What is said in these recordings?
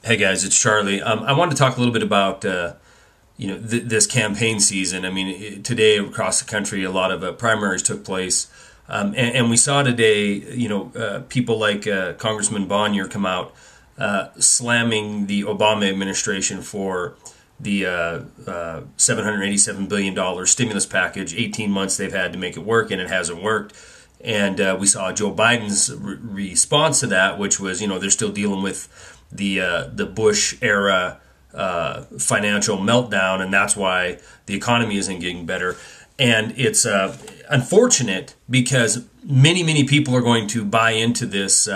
Hey guys, it's Charlie. I wanted to talk a little bit about this campaign season. I mean, today across the country, a lot of primaries took place, and we saw today, people like Congressman Bonnier come out slamming the Obama administration for the $787 billion stimulus package. 18 months they've had to make it work, and it hasn't worked. And we saw Joe Biden's response to that, which was, they're still dealing with the Bush era financial meltdown, and that's why the economy isn't getting better. And it's unfortunate because many people are going to buy into this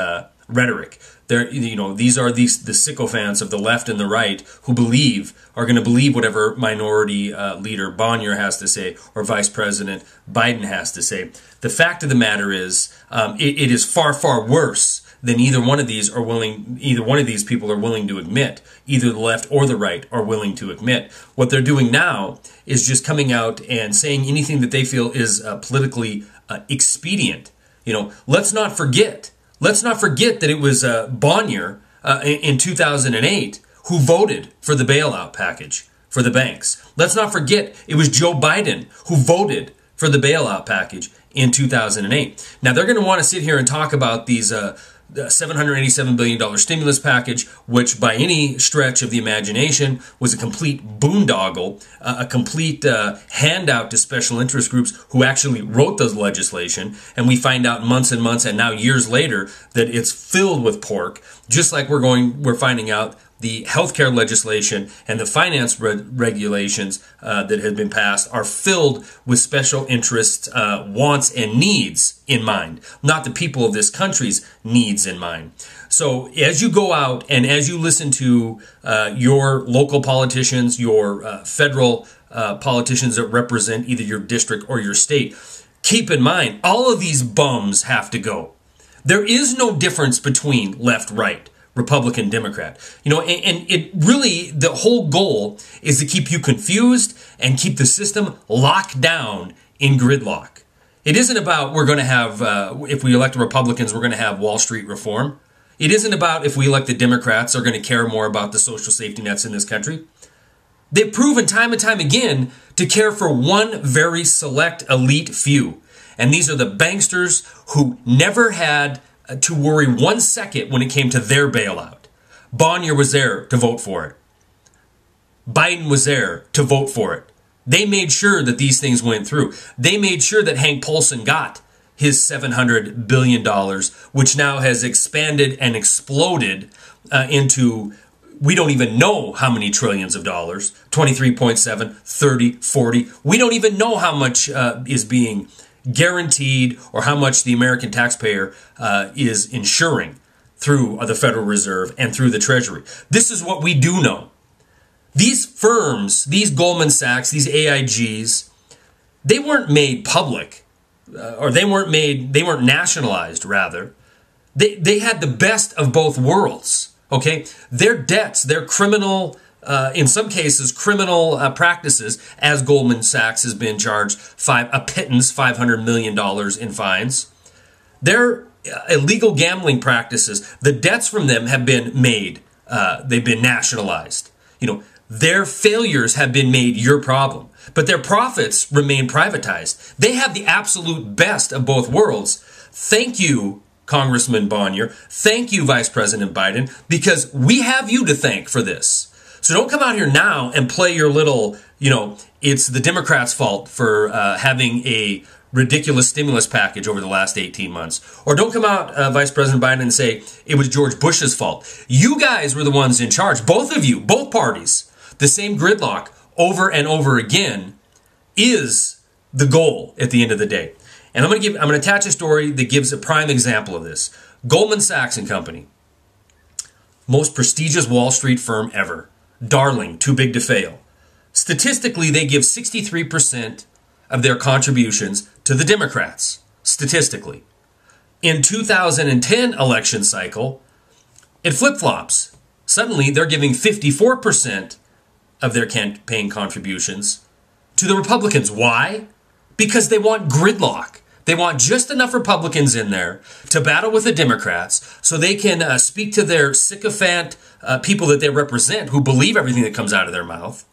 rhetoric. These are the sycophants of the left and the right who are going to believe whatever minority leader Bonnier has to say or Vice President Biden has to say. The fact of the matter is, it is far worse than either one of these people are willing to admit. Either the left or the right are willing to admit. What they're doing now is just coming out and saying anything that they feel is politically expedient. Let's not forget that it was Bonnier in 2008 who voted for the bailout package for the banks. Let's not forget it was Joe Biden who voted for the bailout package in 2008. Now, they're going to want to sit here and talk about these $787 billion stimulus package, which by any stretch of the imagination was a complete boondoggle, a complete handout to special interest groups who actually wrote the legislation. And we find out months and months and now years later that it's filled with pork, just like we're finding out the healthcare legislation and the finance regulations that have been passed are filled with special interest wants and needs in mind, not the people of this country's needs in mind. So as you go out and as you listen to your local politicians, your federal politicians that represent either your district or your state, keep in mind, all of these bums have to go. There is no difference between left, right, Republican, Democrat. And it really, the whole goal is to keep you confused and keep the system locked down in gridlock. It isn't about we're going to have, if we elect the Republicans, we're going to have Wall Street reform. It isn't about if we elect the Democrats, are going to care more about the social safety nets in this country. They've proven time and time again to care for one very select elite few. And these are the banksters who never had to worry 1 second when it came to their bailout. Bonnier was there to vote for it. Biden was there to vote for it. They made sure that these things went through. They made sure that Hank Paulson got his $700 billion, which now has expanded and exploded into, we don't even know how many trillions of dollars, 23.7, 30, 40. We don't even know how much is being guaranteed or how much the American taxpayer is insuring through the Federal Reserve and through the Treasury. This is what we do know. These firms, these Goldman Sachs, these AIGs, they weren't made public, or they weren't nationalized, rather. They had the best of both worlds, okay? Their debts, their criminal, in some cases, criminal practices, as Goldman Sachs has been charged a pittance, $500 million in fines. Their illegal gambling practices, the debts from them have been made, they've been nationalized. Their failures have been made your problem, but their profits remain privatized. They have the absolute best of both worlds. Thank you, Congressman Bonnier. Thank you, Vice President Biden, because we have you to thank for this. So don't come out here now and play your little, it's the Democrats' fault for having a ridiculous stimulus package over the last 18 months. Or don't come out, Vice President Biden, and say it was George Bush's fault. You guys were the ones in charge. Both of you, both parties. The same gridlock over and over again is the goal at the end of the day. And I'm going to attach a story that gives a prime example of this. Goldman Sachs and Company, most prestigious Wall Street firm ever. Darling, too big to fail. Statistically, they give 63% of their contributions to the Democrats. Statistically. In 2010 election cycle, it flip-flops. Suddenly, they're giving 54% of their campaign contributions to the Republicans. Why? Because they want gridlock. They want just enough Republicans in there to battle with the Democrats so they can speak to their sycophant people that they represent who believe everything that comes out of their mouth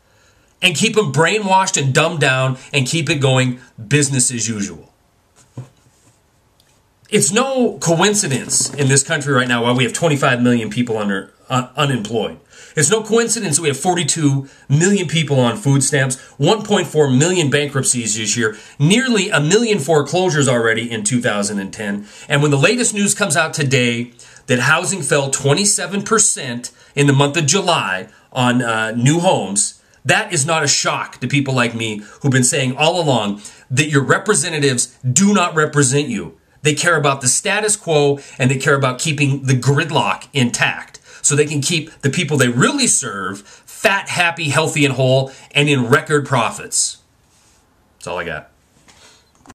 and keep them brainwashed and dumbed down and keep it going business as usual. It's no coincidence in this country right now why we have 25 million people unemployed. It's no coincidence that we have 42 million people on food stamps, 1.4 million bankruptcies this year, nearly 1 million foreclosures already in 2010. And when the latest news comes out today that housing fell 27% in the month of July on new homes, that is not a shock to people like me who've been saying all along that your representatives do not represent you. They care about the status quo and they care about keeping the gridlock intact so they can keep the people they really serve fat, happy, healthy, and whole and in record profits. That's all I got.